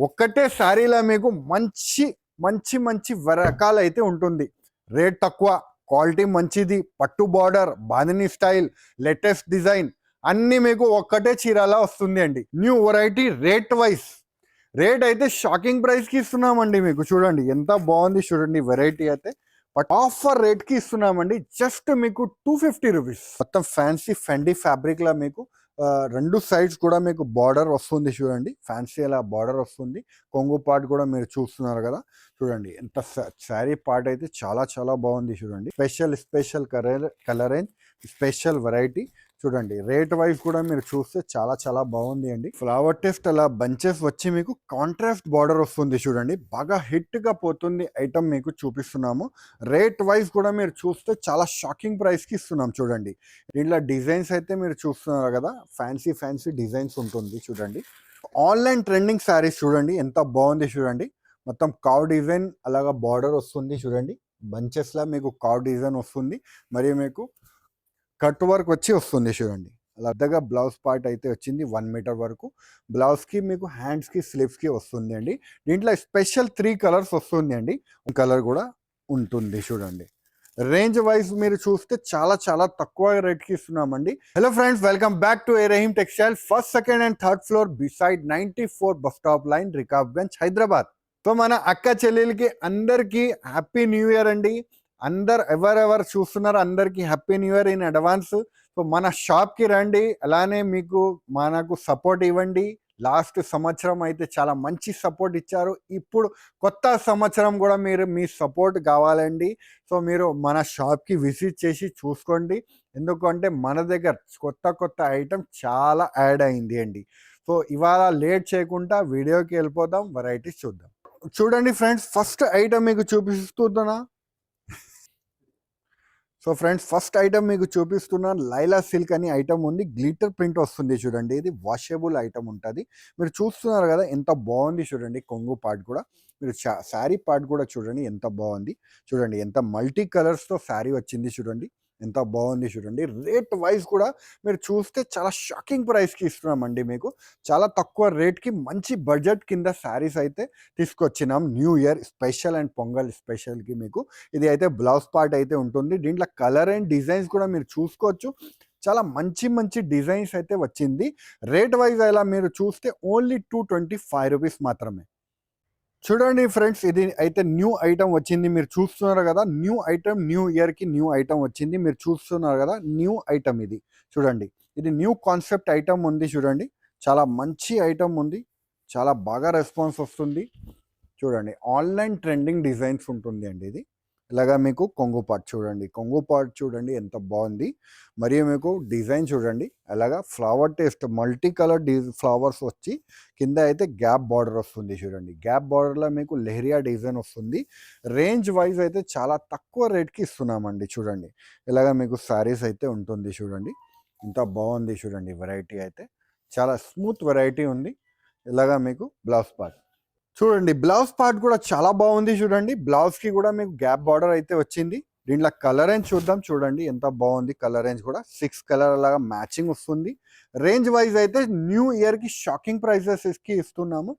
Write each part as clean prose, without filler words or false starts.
ఒక్కటే శారీలో మీకు మంచి మంచి మంచి రకాలైతే ఉంటుంది. రేట్ తక్కువ, క్వాలిటీ మంచిది, పట్టు border, bandhani style, latest design అన్నీ మీకు ఒక్కటే చీరలా వస్తుంది అండి. న్యూ వెరైటీ రేట్ అయితే షాకింగ్ ప్రైస్కి ఇస్తున్నామండి. మీకు చూడండి ఎంత బాగుంది, చూడండి వెరైటీ అయితే. బట్ ఆఫర్ రేట్కి ఇస్తున్నామండి. జస్ట్ మీకు 250 రూపీస్. మొత్తం ఫ్యాన్సీ ఫెండీ ఫ్యాబ్రిక్లా మీకు రెండు సైడ్స్ కూడా మీకు బార్డర్ వస్తుంది. చూడండి ఫ్యాన్సీ అలా బార్డర్ వస్తుంది. కొంగు పార్ట్ కూడా మీరు చూస్తున్నారు కదా, చూడండి ఎంత శారీ పార్ట్ అయితే చాలా చాలా బాగుంది. చూడండి special colour range, special variety. చూడండి రేట్ వైజ్ కూడా మీరు చూస్తే చాలా చాలా బాగుంది అండి. ఫ్లవర్ టెస్ట్ అలా బంచెస్ వచ్చి మీకు కాంట్రాస్ట్ బార్డర్ వస్తుంది. చూడండి బాగా హిట్ గా పోతుంది ఐటమ్ మీకు చూపిస్తున్నాము. రేట్ వైజ్ కూడా మీరు చూస్తే చాలా షాకింగ్ ప్రైస్ కి ఇస్తున్నాం. చూడండి దీంట్లో డిజైన్స్ అయితే మీరు చూస్తున్నారు కదా, ఫ్యాన్సీ డిజైన్స్ ఉంటుంది. చూడండి ఆన్లైన్ ట్రెండింగ్ శారీస్ చూడండి ఎంత బాగుంది. చూడండి మొత్తం కావ్ డిజైన్ అలాగా బార్డర్ వస్తుంది. చూడండి బంచెస్ లా మీకు కావ్ డిజైన్ వస్తుంది. మరియు మీకు కట్ వర్క్ వచ్చి వస్తుంది. చూడండి అలా పెద్దగా బ్లౌజ్ పార్ట్ అయితే వచ్చింది 1 మీటర్ వరకు. బ్లౌజ్కి మీకు హ్యాండ్స్కి స్లీవ్స్కి వస్తుంది అండి. దీంట్లో స్పెషల్ 3 కలర్స్ వస్తుంది అండి. కలర్ కూడా ఉంటుంది. చూడండి రేంజ్ వైజ్ మీరు చూస్తే చాలా చాలా తక్కువ రేట్కి ఇస్తున్నామండి. Hello friends, welcome back to Rahim textile, first, second and third floor beside 94 bus stop line, Rikabganj, Hyderabad. So మన అక్క చెల్లెలకి అందరికీ హ్యాపీ న్యూ ఇయర్ అండి. ఎవరెవరు చూస్తున్నారో అందరికీ happy new year in advance. So మన షాప్కి రండి, అలానే మీకు మనకు సపోర్ట్ ఇవ్వండి. లాస్ట్ సంవత్సరం అయితే చాలా మంచి సపోర్ట్ ఇచ్చారు. ఇప్పుడు కొత్త సంవత్సరం కూడా మీరు మీ సపోర్ట్ కావాలండి. సో మీరు మన షాప్కి విజిట్ చేసి చూసుకోండి. ఎందుకంటే మన దగ్గర కొత్త ఐటమ్ చాలా యాడ్ అయింది అండి. సో ఇవాళ లేట్ చేయకుండా వీడియోకి వెళ్ళిపోదాం, వెరైటీస్ చూద్దాం. చూడండి ఫ్రెండ్స్, ఫస్ట్ ఐటమ్ మీకు చూపిస్తున్నా. సో ఫ్రెండ్స్, ఫస్ట్ ఐటమ్ మీకు చూపిస్తున్నాను. లైలా సిల్క్ అని ఐటమ్ ఉంది, గ్లిటర్ ప్రింట్ వస్తుంది. చూడండి ఇది వాషబుల్ ఐటమ్ ఉంటుంది. మీరు చూస్తున్నారు కదా ఎంత బాగుంది. చూడండి కొంగు పార్ట్ కూడా, మీరు శారీ పార్ట్ కూడా చూడండి ఎంత బాగుంది. చూడండి ఎంత మల్టీ కలర్స్తో శారీ వచ్చింది. చూడండి ఎంత బాగుంది. చూడండి రేట్ వైజ్ కూడా మీరు చూస్తే చాలా షాకింగ్ ప్రైస్కి ఇస్తున్నామండి. మీకు చాలా తక్కువ రేట్కి మంచి బడ్జెట్ కింద శారీస్ అయితే తీసుకొచ్చినాం. New year special and Pongal స్పెషల్కి మీకు ఇది అయితే బ్లౌజ్ పార్ట్ అయితే ఉంటుంది. దీంట్లో కలర్ అండ్ డిజైన్స్ కూడా మీరు చూసుకోవచ్చు. చాలా మంచి డిజైన్స్ అయితే వచ్చింది. రేట్ వైజ్ అలా మీరు చూస్తే ఓన్లీ 225 రూపీస్ మాత్రమే. చూడండి ఫ్రెండ్స్, ఇది అయితే న్యూ ఐటమ్ వచ్చింది. మీరు చూస్తున్నారు కదా, న్యూ ఐటమ్, న్యూ ఇయర్కి న్యూ ఐటమ్ వచ్చింది. మీరు చూస్తున్నారు కదా న్యూ ఐటమ్ ఇది. చూడండి ఇది న్యూ కాన్సెప్ట్ ఐటమ్ ఉంది. చూడండి చాలా మంచి ఐటమ్ ఉంది, చాలా బాగా రెస్పాన్స్ వస్తుంది. చూడండి ఆన్లైన్ ట్రెండింగ్ డిజైన్స్ ఉంటుంది అండి. ఇది ఇలాగా మీకు కొంగు పార్ట్ చూడండి ఎంత బాగుంది. మరియు మీకు డిజైన్ చూడండి అలాగా flower taste multi colour flowers వచ్చి కింద అయితే గ్యాప్ బార్డర్ వస్తుంది. చూడండి గ్యాప్ బార్డర్లో మీకు లెహరియా డిజైన్ వస్తుంది. రేంజ్ వైజ్ అయితే చాలా తక్కువ రేట్కి ఇస్తున్నామండి. చూడండి ఇలాగా మీకు శారీస్ అయితే ఉంటుంది. చూడండి ఎంత బాగుంది. చూడండి వెరైటీ అయితే చాలా స్మూత్ వెరైటీ ఉంది. ఇలాగా మీకు బ్లౌజ్ పార్ట్ చూడండి, బ్లౌజ్ పార్ట్ కూడా చాలా బాగుంది. చూడండి బ్లౌజ్కి కూడా మీకు గ్యాప్ బార్డర్ అయితే వచ్చింది. దీంట్లో కలర్ రేంజ్ చూద్దాం. చూడండి ఎంత బాగుంది. కలర్ రేంజ్ కూడా 6 కలర్ లాగా మ్యాచింగ్ వస్తుంది. రేంజ్ వైజ్ అయితే న్యూ ఇయర్కి షాకింగ్ ప్రైజెస్కి ఇస్తున్నాము.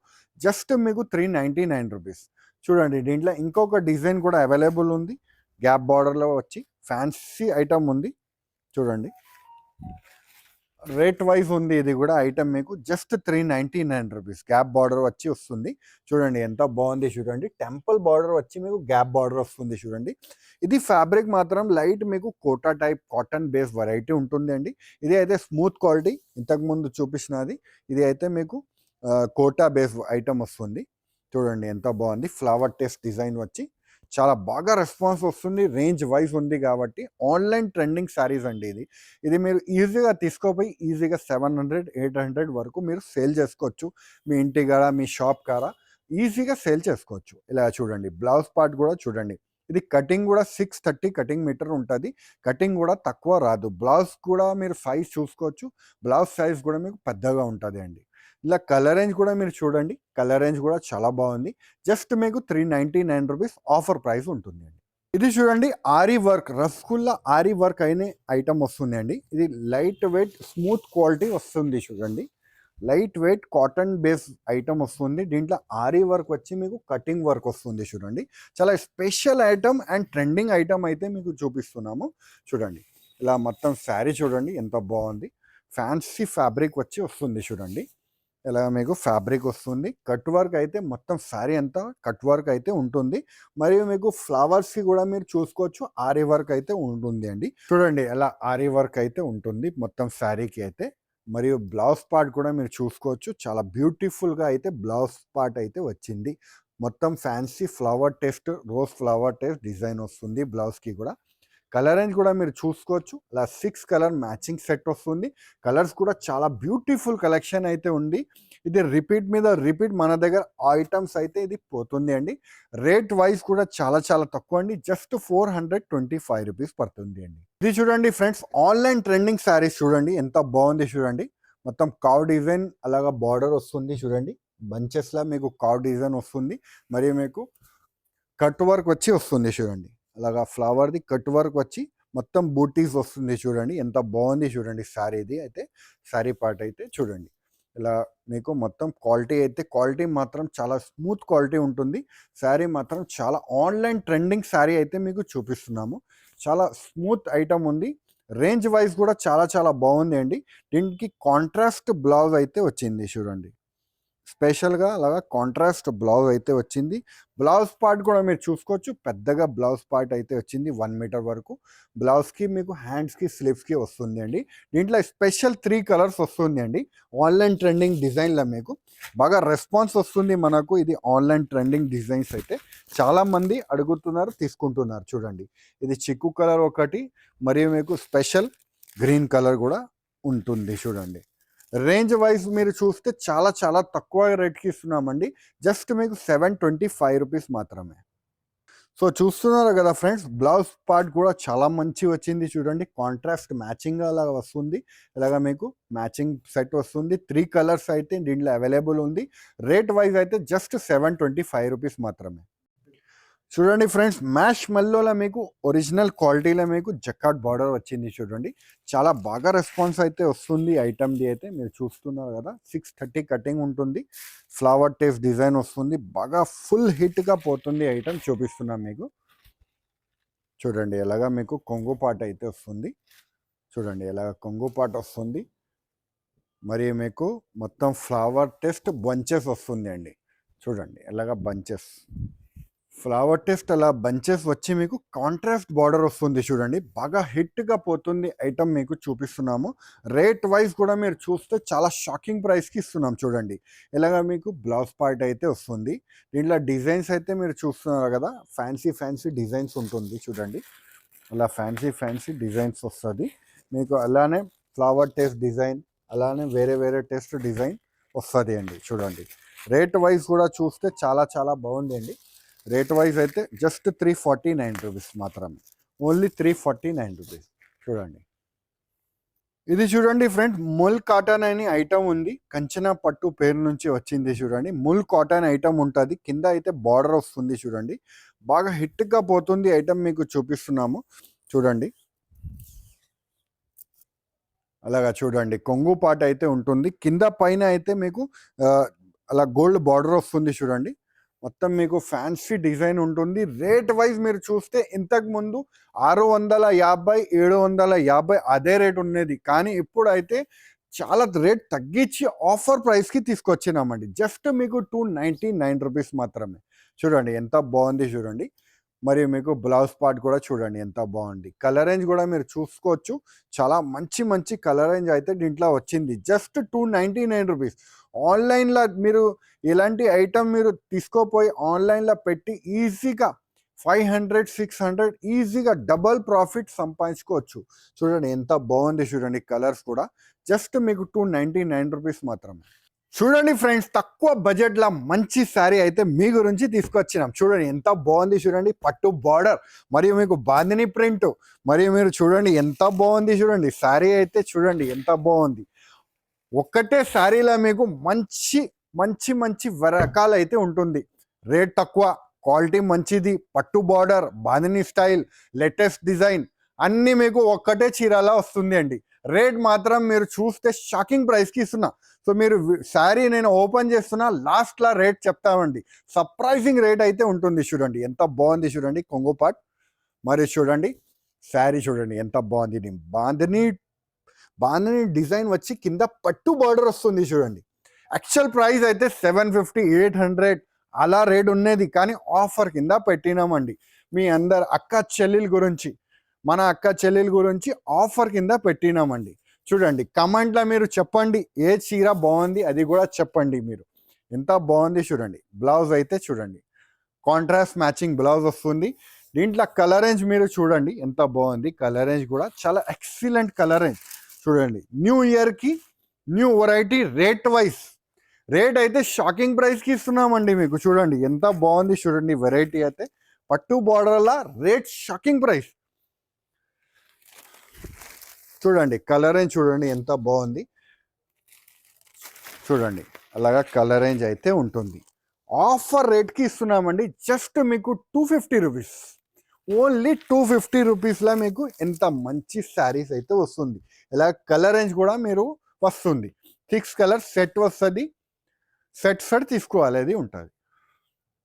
జస్ట్ మీకు 399 రూపీస్. చూడండి దీంట్లో ఇంకొక డిజైన్ కూడా అవైలబుల్ ఉంది. గ్యాప్ బార్డర్లో వచ్చి ఫ్యాన్సీ ఐటమ్ ఉంది. చూడండి రేట్ వైజ్ ఉంది. ఇది కూడా ఐటమ్ మీకు జస్ట్ 399 రూపీస్. గ్యాప్ బార్డర్ వచ్చి వస్తుంది. చూడండి ఎంత బాగుంది. చూడండి టెంపుల్ బార్డర్ వచ్చి మీకు గ్యాప్ బార్డర్ వస్తుంది. చూడండి ఇది ఫ్యాబ్రిక్ మాత్రం లైట్ మీకు Kota type cotton base variety ఉంటుంది అండి. ఇది అయితే స్మూత్ క్వాలిటీ, ఇంతకుముందు చూపించినది. ఇది అయితే మీకు కోటా బేస్ ఐటమ్ వస్తుంది. చూడండి ఎంత బాగుంది. ఫ్లవర్ టెస్ట్ డిజైన్ వచ్చి చాలా బాగా రెస్పాన్స్ వస్తుంది. రేంజ్ వైజ్ ఉంది కాబట్టి ఆన్లైన్ ట్రెండింగ్ శారీస్ అండి. ఇది మీరు ఈజీగా తీసుకోపోయి ఈజీగా 700-800 వరకు మీరు సేల్ చేసుకోవచ్చు. మీ ఇంటి కాడ, మీ షాప్ కాడ ఈజీగా సేల్ చేసుకోవచ్చు. ఇలా చూడండి బ్లౌజ్ పార్ట్ కూడా చూడండి. ఇది కటింగ్ కూడా 630 కటింగ్ మీటర్ ఉంటుంది. కటింగ్ కూడా తక్కువ రాదు. బ్లౌజ్ కూడా మీరు సైజ్ చూసుకోవచ్చు. బ్లౌజ్ సైజ్ కూడా మీకు పెద్దగా ఉంటుంది అండి. ఇలా కలర్ రేంజ్ కూడా మీరు చూడండి. కలర్ రేంజ్ కూడా చాలా బాగుంది. జస్ట్ మీకు 399 రూపీస్ ఆఫర్ ప్రైస్ ఉంటుంది అండి. ఇది చూడండి ary work, rasgulla ary work అయిన ఐటమ్ వస్తుంది అండి. ఇది లైట్ వెయిట్ స్మూత్ క్వాలిటీ వస్తుంది. చూడండి light weight cotton base item వస్తుంది. దీంట్లో ఆరీ వర్క్ వచ్చి మీకు కటింగ్ వర్క్ వస్తుంది చూడండి. చాలా special item and trending item అయితే మీకు చూపిస్తున్నాము చూడండి. ఇలా మొత్తం శారీ చూడండి ఎంత బాగుంది. ఫ్యాన్సీ ఫ్యాబ్రిక్ వచ్చి వస్తుంది చూడండి. ఇలా మీకు ఫ్యాబ్రిక్ వస్తుంది. కట్ వర్క్ అయితే మొత్తం శారీ అంతా కట్ వర్క్ అయితే ఉంటుంది. మరియు మీకు ఫ్లవర్స్కి కూడా మీరు చూసుకోవచ్చు ఆరీ వర్క్ అయితే ఉంటుంది అండి. చూడండి ఎలా ఆరీ వర్క్ అయితే ఉంటుంది మొత్తం శారీకి అయితే. మరియు బ్లౌజ్ పార్ట్ కూడా మీరు చూసుకోవచ్చు. చాలా బ్యూటిఫుల్గా అయితే బ్లౌజ్ పార్ట్ అయితే వచ్చింది. మొత్తం fancy flower test rose flower test design వస్తుంది బ్లౌజ్కి కూడా. కలర్ రేంజ్ కూడా మీరు చూసుకోవచ్చు. అలా 6 కలర్ మ్యాచింగ్ సెట్ వస్తుంది. కలర్స్ కూడా చాలా బ్యూటిఫుల్ కలెక్షన్ అయితే ఉంది. ఇది రిపీట్ మీద రిపీట్ మన దగ్గర ఐటమ్స్ అయితే ఇది పోతుంది అండి. రేట్ వైజ్ కూడా చాలా చాలా తక్కువ అండి. జస్ట్ 425 రూపీస్ పడుతుంది అండి. ఇది చూడండి ఫ్రెండ్స్, ఆన్లైన్ ట్రెండింగ్ శారీస్ చూడండి ఎంత బాగుంది చూడండి. మొత్తం కావ్ డిజైన్ అలాగా బార్డర్ వస్తుంది చూడండి. బంచెస్లా మీకు కావ్ డిజైన్ వస్తుంది. మరియు మీకు కట్ వర్క్ వచ్చి వస్తుంది చూడండి. అలాగా ఫ్లవర్ది కట్ వర్క్ వచ్చి మొత్తం బూటీస్ వస్తుంది చూడండి. ఎంత బాగుంది చూడండి శారీది అయితే. శారీ పార్ట్ అయితే చూడండి. ఇలా మీకు మొత్తం క్వాలిటీ మాత్రం చాలా స్మూత్ క్వాలిటీ ఉంటుంది. శారీ మాత్రం చాలా ఆన్లైన్ ట్రెండింగ్ శారీ అయితే మీకు చూపిస్తున్నాము. చాలా స్మూత్ ఐటమ్ ఉంది. రేంజ్ వైజ్ కూడా చాలా చాలా బాగుంది అండి. దీనికి కాంట్రాస్ట్ బ్లౌజ్ అయితే వచ్చింది చూడండి. స్పెషల్గా అలాగా కాంట్రాస్ట్ బ్లౌజ్ అయితే వచ్చింది. బ్లౌజ్ పార్ట్ కూడా మీరు చూసుకోవచ్చు. పెద్దగా బ్లౌజ్ పార్ట్ అయితే వచ్చింది 1 మీటర్ వరకు. బ్లౌజ్కి మీకు హ్యాండ్స్కి స్లీవ్స్కి వస్తుంది అండి. దీంట్లో స్పెషల్ 3 కలర్స్ వస్తుంది అండి. ఆన్లైన్ ట్రెండింగ్ డిజైన్లో మీకు బాగా రెస్పాన్స్ వస్తుంది మనకు. ఇది ఆన్లైన్ ట్రెండింగ్ డిజైన్స్ అయితే చాలామంది అడుగుతున్నారు, తీసుకుంటున్నారు చూడండి. ఇది చిక్కు కలర్ ఒకటి, మరియు మీకు స్పెషల్ గ్రీన్ కలర్ కూడా ఉంటుంది చూడండి. రేంజ్ వైజ్ మీరు చూస్తే చాలా చాలా తక్కువ రేట్కి ఇస్తున్నామండి. జస్ట్ మీకు 725 రూపీస్ మాత్రమే. సో చూస్తున్నారు కదా ఫ్రెండ్స్, బ్లౌజ్ పార్ట్ కూడా చాలా మంచి వచ్చింది చూడండి. కాంట్రాస్ట్ మ్యాచింగ్ అలాగా వస్తుంది. ఇలాగా మీకు మ్యాచింగ్ సెట్ వస్తుంది. 3 కలర్స్ అయితే దీంట్లో అవైలబుల్ ఉంది. రేట్ వైజ్ అయితే జస్ట్ 725 రూపీస్ మాత్రమే. చూడండి ఫ్రెండ్స్, మ్యాష్ మెల్లోలో మీకు ఒరిజినల్ క్వాలిటీలో మీకు జకాట్ బార్డర్ వచ్చింది చూడండి. చాలా బాగా రెస్పాన్స్ అయితే వస్తుంది ఐటమ్ది అయితే. మీరు చూస్తున్నారు కదా, 630 కటింగ్ ఉంటుంది. ఫ్లవర్ టేస్ట్ డిజైన్ వస్తుంది. బాగా ఫుల్ హిట్గా పోతుంది ఐటమ్. చూపిస్తున్నాం మీకు చూడండి. ఎలాగా మీకు కొంగు పాట అయితే వస్తుంది చూడండి. ఎలాగ కొంగు పాట వస్తుంది. మరియు మీకు మొత్తం ఫ్లవర్ టేస్ట్ బంచెస్ వస్తుంది అండి. చూడండి ఎలాగ బంచెస్ ఫ్లవర్ టెస్ట్ అలా బంచెస్ వచ్చి మీకు కాంట్రాస్ట్ బార్డర్ వస్తుంది చూడండి. బాగా హిట్గా పోతుంది ఐటమ్ మీకు చూపిస్తున్నాము. రేట్ వైజ్ కూడా మీరు చూస్తే చాలా షాకింగ్ ప్రైస్కి ఇస్తున్నాం చూడండి. ఇలాగ మీకు బ్లౌజ్ పార్ట్ అయితే వస్తుంది. దీంట్లో డిజైన్స్ అయితే మీరు చూస్తున్నారు కదా, ఫ్యాన్సీ డిజైన్స్ ఉంటుంది చూడండి. అలా ఫ్యాన్సీ డిజైన్స్ వస్తుంది మీకు. అలానే ఫ్లవర్ టెస్ట్ డిజైన్, అలానే వేరే టెస్ట్ డిజైన్ వస్తుంది అండి చూడండి. రేట్ వైజ్ కూడా చూస్తే చాలా చాలా బాగుంది అండి. రేట్ వైజ్ అయితే జస్ట్ 349 రూపీస్ మాత్రమే. ఓన్లీ 349 రూపీస్ చూడండి. ఇది చూడండి ఫ్రెండ్స్, ముల్ కాటన్ అని ఐటమ్ ఉంది. కంచనా పట్టు పేరు నుంచి వచ్చింది చూడండి. ముల్ కాటన్ ఐటమ్ ఉంటుంది. కింద అయితే బార్డర్ వస్తుంది చూడండి. బాగా హిట్గా పోతుంది ఐటమ్ మీకు చూపిస్తున్నాము చూడండి. అలాగా చూడండి, కొంగు పాట అయితే ఉంటుంది. కింద పైన అయితే మీకు అలా గోల్డ్ బార్డర్ వస్తుంది చూడండి. మొత్తం మీకు ఫ్యాన్సీ డిజైన్ ఉంటుంది. రేట్ వైజ్ మీరు చూస్తే ఇంతకుముందు 650 750 అదే రేట్ ఉండేది. కానీ ఇప్పుడైతే చాలా రేట్ తగ్గించి ఆఫర్ ప్రైస్కి తీసుకొచ్చినామండి. జస్ట్ మీకు 299 రూపీస్ మాత్రమే. చూడండి ఎంత బాగుంది చూడండి. మరియు మీకు బ్లౌజ్ పార్ట్ కూడా చూడండి ఎంత బాగుంది. కలర్ రేంజ్ కూడా మీరు చూసుకోవచ్చు. చాలా మంచి కలర్ రేంజ్ అయితే దీంట్లో వచ్చింది. Just 299 rupees. ఆన్లైన్లో మీరు ఇలాంటి ఐటమ్ మీరు తీసుకోపోయి ఆన్లైన్లో పెట్టి ఈజీగా 500 600 ఈజీగా డబల్ ప్రాఫిట్ సంపాదించుకోవచ్చు. చూడండి ఎంత బాగుంది చూడండి. కలర్స్ కూడా జస్ట్ మీకు 299 రూపీస్ మాత్రమే. చూడండి ఫ్రెండ్స్, తక్కువ బడ్జెట్లో మంచి శారీ అయితే మీ గురించి తీసుకొచ్చినాం. చూడండి ఎంత బాగుంది చూడండి. పట్టు బార్డర్ మరియు మీకు బాందిని ప్రింట్, మరియు మీరు చూడండి ఎంత బాగుంది చూడండి. శారీ అయితే చూడండి ఎంత బాగుంది. ఒక్కటే శారీలో మీకు మంచి రకాలు అయితే ఉంటుంది. రేట్ తక్కువ, క్వాలిటీ మంచిది, పట్టు border, bandhani style, latest design అన్నీ మీకు ఒక్కటే చీరలా వస్తుంది అండి. రేట్ మాత్రం మీరు చూస్తే షాకింగ్ ప్రైస్కి ఇస్తున్నా. సో మీరు శారీ నేను ఓపెన్ చేస్తున్నా, లాస్ట్లో రేట్ చెప్తామండి. సర్ప్రైజింగ్ రేట్ అయితే ఉంటుంది. చూడండి ఎంత బాగుంది, చూడండి కొంగు పార్ట్. మరి చూడండి శారీ చూడండి ఎంత బాగుంది. బాందిని డిజైన్ వచ్చి కింద పట్టు బార్డర్ వస్తుంది చూడండి. యాక్చువల్ ప్రైస్ అయితే 750, 800 అలా రేట్ ఉన్నది, కానీ ఆఫర్ కింద పెట్టినామండి. మీ అందరు అక్క చెల్లెల గురించి, మన అక్క చెల్లెల గురించి ఆఫర్ కింద పెట్టినామండి. చూడండి కమెంట్లో మీరు చెప్పండి ఏ చీర బాగుంది, అది కూడా చెప్పండి. మీరు ఎంత బాగుంది చూడండి. బ్లౌజ్ అయితే చూడండి కాంట్రాస్ట్ మ్యాచింగ్ బ్లౌజ్ వస్తుంది. దీంట్లో కలర్ రేంజ్ మీరు చూడండి ఎంత బాగుంది. కలర్ రేంజ్ కూడా చాలా ఎక్సలెంట్ కలర్ రేంజ్ చూడండి. న్యూ ఇయర్కి న్యూ వెరైటీ. రేట్ అయితే షాకింగ్ ప్రైస్కి ఇస్తున్నామండి మీకు. చూడండి ఎంత బాగుంది చూడండి. వెరైటీ అయితే పట్టు బార్డర్లా రేట్ షాకింగ్ ప్రైస్. చూడండి కలర్ రేంజ్ చూడండి ఎంత బాగుంది చూడండి. అలాగా కలర్ రేంజ్ అయితే ఉంటుంది. ఆఫర్ రేట్కి ఇస్తున్నామండి. జస్ట్ మీకు 250 రూపీస్, ఓన్లీ 250 రూపీస్లో మీకు ఎంత మంచి శారీస్ అయితే వస్తుంది. ఇలా కలర్ రేంజ్ కూడా మీరు వస్తుంది. 6 కలర్ సెట్ వస్తుంది. సెట్ తీసుకోవాలి, అది ఉంటుంది.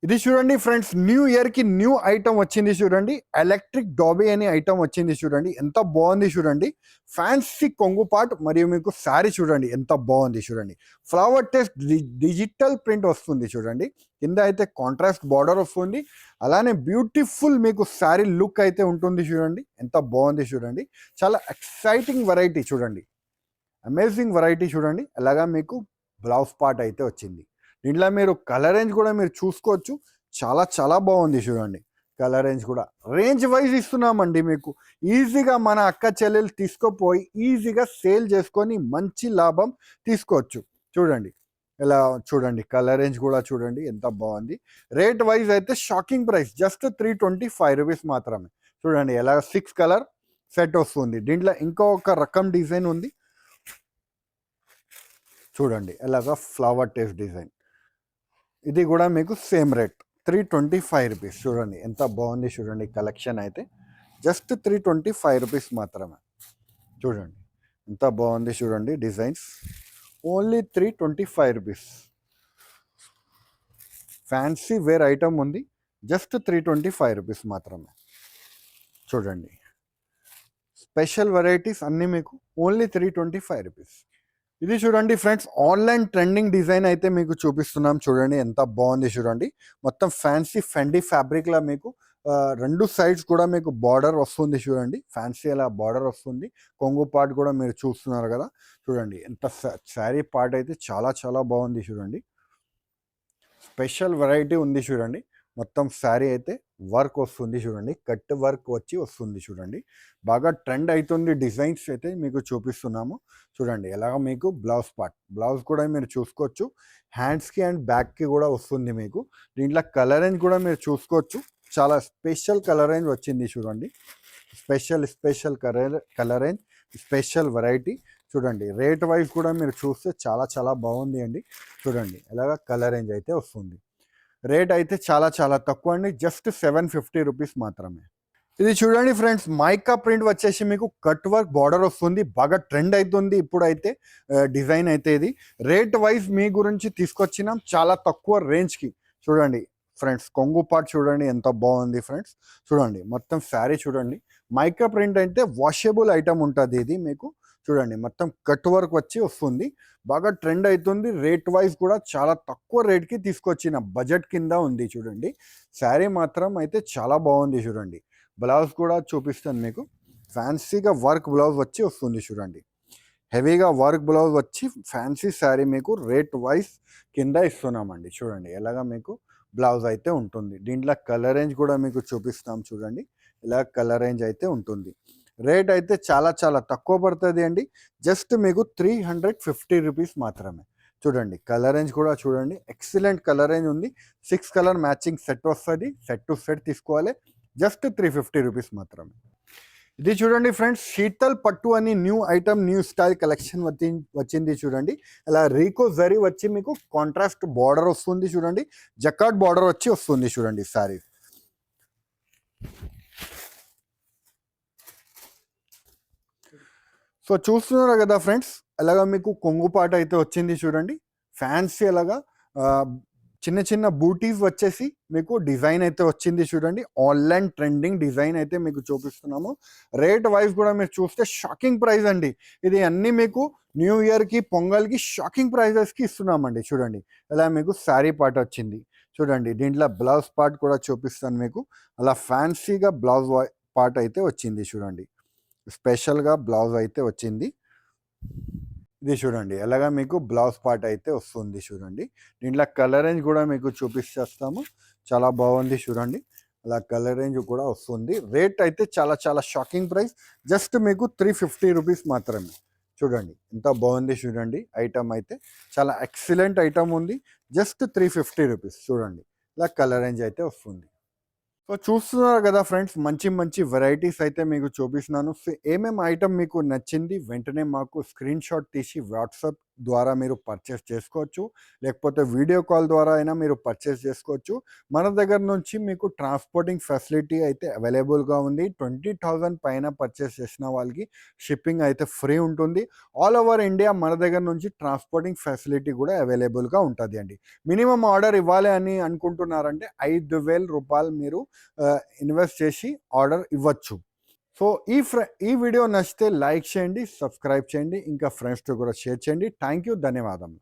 ఇది చూడండి ఫ్రెండ్స్, న్యూ ఇయర్కి న్యూ ఐటమ్ వచ్చింది చూడండి. ఎలక్ట్రిక్ డాబీ అనే ఐటమ్ వచ్చింది చూడండి. ఎంత బాగుంది చూడండి. ఫ్యాన్సీ కొంగు పార్ట్ మరియు మీకు శారీ చూడండి ఎంత బాగుంది చూడండి. ఫ్లవర్ టెస్ట్ డిజిటల్ ప్రింట్ వస్తుంది చూడండి. కింద అయితే కాంట్రాస్ట్ బార్డర్ వస్తుంది. అలానే బ్యూటిఫుల్ మీకు శారీ లుక్ అయితే ఉంటుంది చూడండి. ఎంత బాగుంది చూడండి. చాలా ఎక్సైటింగ్ వెరైటీ చూడండి. అమేజింగ్ వెరైటీ చూడండి. అలాగా మీకు బ్లౌజ్ పార్ట్ అయితే వచ్చింది. దీంట్లో మీరు కలర్ రేంజ్ కూడా మీరు చూసుకోవచ్చు. చాలా బాగుంది చూడండి. కలర్ రేంజ్ కూడా రేంజ్ వైజ్ ఇస్తున్నామండి మీకు. ఈజీగా మన అక్క చెల్లెలు తీసుకుపోయి ఈజీగా సేల్ చేసుకొని మంచి లాభం తీసుకోవచ్చు. చూడండి ఇలా చూడండి. కలర్ రేంజ్ కూడా చూడండి ఎంత బాగుంది. రేట్ వైజ్ అయితే షాకింగ్ ప్రైస్, జస్ట్ 325 రూపీస్ మాత్రమే. చూడండి ఎలా 6 కలర్ సెట్ వస్తుంది. దీంట్లో ఇంకొక రకం డిజైన్ ఉంది చూడండి. ఎలాగా ఫ్లవర్ టెస్ట్ డిజైన్. ఇది కూడా మీకు సేమ్ రేట్ 325 రూపీస్. చూడండి ఎంత బాగుంది చూడండి. కలెక్షన్ అయితే జస్ట్ 325 రూపీస్ మాత్రమే. చూడండి ఎంత బాగుంది చూడండి. Designs only 325 rupees. Fancy wear item ఉంది, జస్ట్ 325 రూపీస్ మాత్రమే. చూడండి స్పెషల్ వెరైటీస్ అన్నీ మీకు ఓన్లీ 325 రూపీస్. ఇది చూడండి ఫ్రెండ్స్, ఆన్లైన్ ట్రెండింగ్ డిజైన్ అయితే మీకు చూపిస్తున్నాం చూడండి. ఎంత బాగుంది చూడండి. మొత్తం ఫ్యాన్సీ ఫెండీ ఫ్యాబ్రిక్లా మీకు రెండు సైడ్స్ కూడా మీకు బార్డర్ వస్తుంది చూడండి. ఫ్యాన్సీ అలా బార్డర్ వస్తుంది. కొంగు పార్ట్ కూడా మీరు చూస్తున్నారు కదా. చూడండి ఎంత శారీ పార్ట్ అయితే చాలా బాగుంది చూడండి. స్పెషల్ వెరైటీ ఉంది చూడండి. మొత్తం శారీ అయితే వర్క్ వస్తుంది చూడండి. కట్ వర్క్ వచ్చి వస్తుంది చూడండి. బాగా ట్రెండ్ అవుతుంది. డిజైన్స్ అయితే మీకు చూపిస్తున్నాము చూడండి. ఎలాగ మీకు బ్లౌజ్ కూడా మీరు చూసుకోవచ్చు. హ్యాండ్స్కి అండ్ బ్యాక్కి కూడా వస్తుంది మీకు. దీంట్లో కలర్ రేంజ్ కూడా మీరు చూసుకోవచ్చు. చాలా స్పెషల్ కలర్ రేంజ్ వచ్చింది చూడండి. Special colour range, special variety చూడండి. రేట్ వైజ్ కూడా మీరు చూస్తే చాలా బాగుంది అండి. చూడండి ఎలాగ కలర్ రేంజ్ అయితే వస్తుంది. రేట్ అయితే చాలా తక్కువ అండి. జస్ట్ 750 రూపీస్ మాత్రమే. ఇది చూడండి ఫ్రెండ్స్, మైకా ప్రింట్ వచ్చేసి మీకు కట్ వర్క్ బార్డర్ వస్తుంది. బాగా ట్రెండ్ అవుతుంది ఇప్పుడైతే డిజైన్ అయితే. ఇది రేట్ వైజ్ మీ గురించి తీసుకొచ్చినాం చాలా తక్కువ రేంజ్కి. చూడండి ఫ్రెండ్స్ కొంగు పార్ట్ చూడండి ఎంత బాగుంది ఫ్రెండ్స్. చూడండి మొత్తం శారీ చూడండి. మైకా ప్రింట్ అయితే వాషబుల్ ఐటమ్ ఉంటుంది ఇది మీకు. చూడండి మొత్తం కట్ వర్క్ వచ్చి వస్తుంది. బాగా ట్రెండ్ అవుతుంది. రేట్ వైజ్ కూడా చాలా తక్కువ రేట్కి తీసుకొచ్చిన బడ్జెట్ కింద ఉంది చూడండి. శారీ మాత్రం అయితే చాలా బాగుంది చూడండి. బ్లౌజ్ కూడా చూపిస్తాను మీకు. ఫ్యాన్సీగా వర్క్ బ్లౌజ్ వచ్చి వస్తుంది చూడండి. హెవీగా వర్క్ బ్లౌజ్ వచ్చి ఫ్యాన్సీ శారీ మీకు రేట్ వైజ్ కింద ఇస్తున్నామండి. చూడండి ఎలాగా మీకు బ్లౌజ్ అయితే ఉంటుంది. దీంట్లో కలర్ రేంజ్ కూడా మీకు చూపిస్తాం చూడండి. ఇలా కలర్ రేంజ్ అయితే ఉంటుంది. రేట్ అయితే చాలా తక్కువ పడుతుంది అండి. జస్ట్ మీకు 350 రూపీస్ మాత్రమే. చూడండి కలర్ రేంజ్ కూడా చూడండి. ఎక్సలెంట్ కలర్ రేంజ్ ఉంది. 6 కలర్ మ్యాచింగ్ సెట్ వస్తుంది. సెట్ టు సెట్ తీసుకోవాలి. జస్ట్ 350 రూపీస్ మాత్రమే. ఇది చూడండి ఫ్రెండ్స్, శీతల్ పట్టు అని new item, new style collection వచ్చింది చూడండి. అలా రీకో జరీ వచ్చి మీకు కాంట్రాస్ట్ బార్డర్ వస్తుంది చూడండి. జకార్డ్ బార్డర్ వచ్చి వస్తుంది చూడండి సారీ. సో చూస్తున్నారు కదా ఫ్రెండ్స్, అలాగా మీకు కొంగు పాట అయితే వచ్చింది చూడండి. ఫ్యాన్సీ అలాగా చిన్న చిన్న బూటీస్ వచ్చేసి మీకు డిజైన్ అయితే వచ్చింది చూడండి. ఆన్లైన్ ట్రెండింగ్ డిజైన్ అయితే మీకు చూపిస్తున్నాము. రేట్ వైజ్ కూడా మీరు చూస్తే షాకింగ్ ప్రైస్ అండి. ఇది అన్నీ మీకు న్యూ ఇయర్కి, పొంగల్కి షాకింగ్ ప్రైజెస్కి ఇస్తున్నామండి. చూడండి అలా మీకు శారీ పార్ట్ వచ్చింది చూడండి. దీంట్లో బ్లౌజ్ పార్ట్ కూడా చూపిస్తాను మీకు. అలా ఫ్యాన్సీగా బ్లౌజ్ పార్ట్ అయితే వచ్చింది చూడండి. స్పెషల్గా బ్లౌజ్ అయితే వచ్చింది. ఇది చూడండి ఎలాగా మీకు బ్లౌజ్ పార్ట్ అయితే వస్తుంది చూడండి. దీంట్లో కలర్ రేంజ్ కూడా మీకు చూపిస్తాము. చాలా బాగుంది చూడండి. అలా కలర్ రేంజ్ కూడా వస్తుంది. రేట్ అయితే చాలా చాలా షాకింగ్ ప్రైస్. జస్ట్ మీకు 350 రూపీస్ మాత్రమే. చూడండి ఎంత బాగుంది చూడండి. ఐటమ్ అయితే చాలా ఎక్సలెంట్ ఐటమ్ ఉంది. జస్ట్ 350 రూపీస్ చూడండి. ఇలా కలర్ రేంజ్ అయితే వస్తుంది. సో చూస్తున్నారు కదా ఫ్రెండ్స్, మంచి మంచి వెరైటీస్ అయితే మీకు చూపిస్తున్నాను. సో ఏమేమి ఐటమ్ మీకు నచ్చింది వెంటనే మాకు స్క్రీన్ షాట్ తీసి వాట్సాప్ ద్వారా మీరు పర్చేస్ చేసుకోవచ్చు, లేకపోతే వీడియో కాల్ ద్వారా అయినా మీరు పర్చేస్ చేసుకోవచ్చు. మన దగ్గర నుంచి మీకు ట్రాన్స్పోర్టింగ్ ఫెసిలిటీ అయితే అవైలబుల్గా ఉంది. 20,000 పైన పర్చేస్ చేసిన వాళ్ళకి షిప్పింగ్ అయితే ఫ్రీ ఉంటుంది. ఆల్ ఓవర్ ఇండియా మన దగ్గర నుంచి ట్రాన్స్పోర్టింగ్ ఫెసిలిటీ కూడా అవైలబుల్గా ఉంటుంది అండి. మినిమం ఆర్డర్ ఇవ్వాలి అని అనుకుంటున్నారంటే 5,000 రూపాయలు మీరు ఇన్వెస్ట్ చేసి ఆర్డర్ ఇవ్వచ్చు. సో ఈ వీడియో నచ్చితే లైక్ చేయండి, సబ్స్క్రైబ్ చేయండి, ఇంకా ఫ్రెండ్స్తో కూడా షేర్ చేయండి. థ్యాంక్ యూ, ధన్యవాదములు.